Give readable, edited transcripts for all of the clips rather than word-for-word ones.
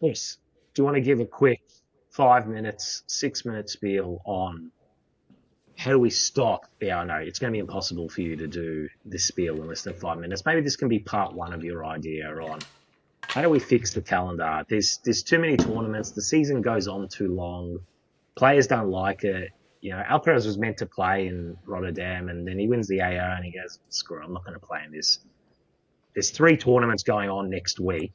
Yes. Do you want to give a quick 5 minutes, 6 minute spiel on how do we stop? Yeah, I know it's going to be impossible for you to do this spiel in less than 5 minutes. Maybe this can be part one of your idea on how do we fix the calendar? There's too many tournaments. The season goes on too long. Players don't like it. You know, Alcaraz was meant to play in Rotterdam, and then he wins the AO, and he goes, "Screw it, I'm not going to play in this." There's three tournaments going on next week.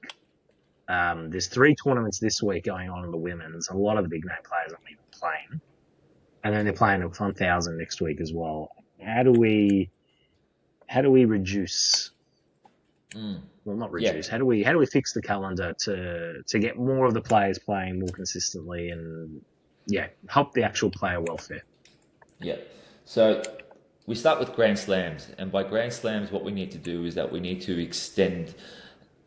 There's three tournaments this week going on in the women's. A lot of the big name players aren't even playing, and then they're playing at 1,000 next week as well. How do we reduce? Well, not Yeah, reduce. How do we fix the calendar to get more of the players playing more consistently and yeah, help the actual player welfare? yeah. So we start with Grand Slams, and by Grand Slams, what we need to do is that we need to extend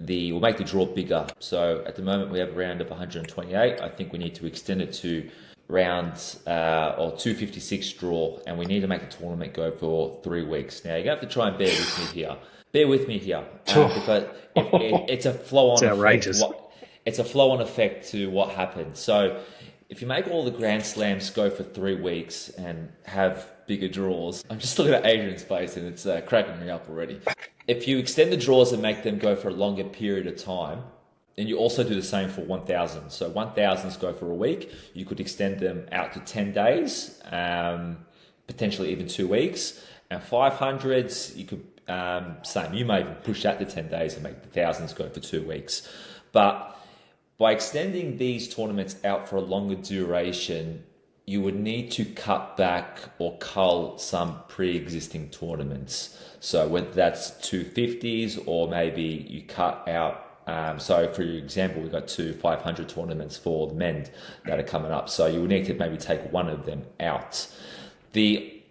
we'll make the draw bigger. So at the moment, we have a round of 128. I think we need to extend it to rounds or 256 draw, and we need to make the tournament go for 3 weeks. Now, you're going to have to try and bear with me here. Bear with me here, because it's a It's flow-on effect. outrageous. It's a flow-on effect to what happened. So if you make all the Grand Slams go for 3 weeks and have bigger draws, I'm just looking at Adrian's face and it's cracking me up already. If you extend the draws and make them go for a longer period of time, and you also do the same for 1,000. So 1,000s go for a week. You could extend them out to 10 days, potentially even 2 weeks. And 500s, you could, same. You may even push that to 10 days and make the thousands go for 2 weeks. But by extending these tournaments out for a longer duration, you would need to cut back or cull some pre-existing tournaments. So whether that's 250s or maybe you cut out. So for example, we've got two 500 tournaments for the men that are coming up. So you would need to maybe take one of them out. The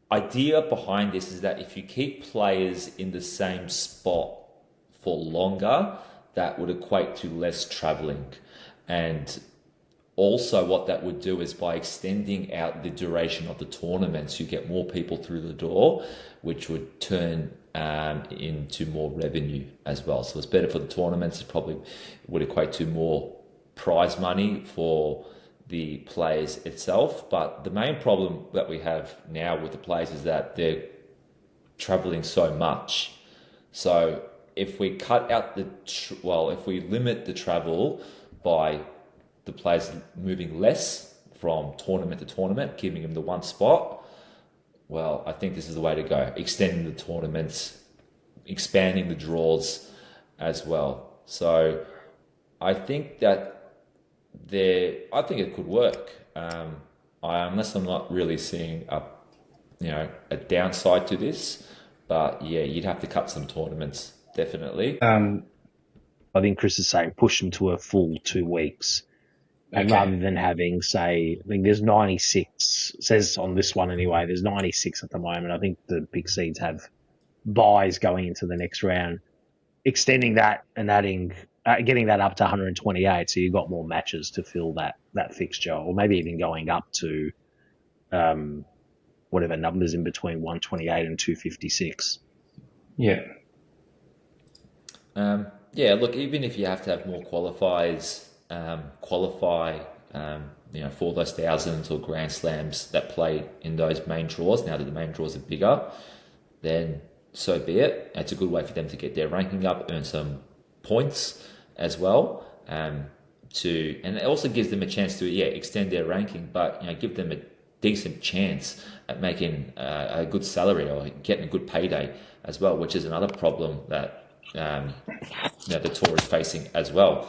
idea behind this is that if you keep players in the same spot for longer, that would equate to less traveling. And also what that would do is by extending out the duration of the tournaments, you get more people through the door, which would turn into more revenue as well. So it's better for the tournaments. It probably would equate to more prize money for the players itself. But the main problem that we have now with the players is that they're traveling so much. So if we cut out if we limit the travel by the players moving less from tournament to tournament, giving them the one spot, well, I think this is the way to go. Extending the tournaments, expanding the draws as well. So I think that I think it could work. Unless I'm not really seeing a downside to this, but yeah, you'd have to cut some tournaments definitely. I think Chris is saying push them to a full 2 weeks. And Okay. rather than having, say, I think there's 96, says on this one anyway, there's 96 at the moment. I think the big seeds have buys going into the next round. Extending that and getting that up to 128, so you've got more matches to fill that fixture, or maybe even going up to whatever numbers in between 128 and 256. Yeah. Yeah, look, even if you have to have more qualifiers qualify, for those thousands or grand slams that play in those main draws, now that the main draws are bigger, then so be it. It's a good way for them to get their ranking up, earn some points as well. And it also gives them a chance to extend their ranking, but give them a decent chance at making a good salary or getting a good payday as well, which is another problem that the tour is facing as well.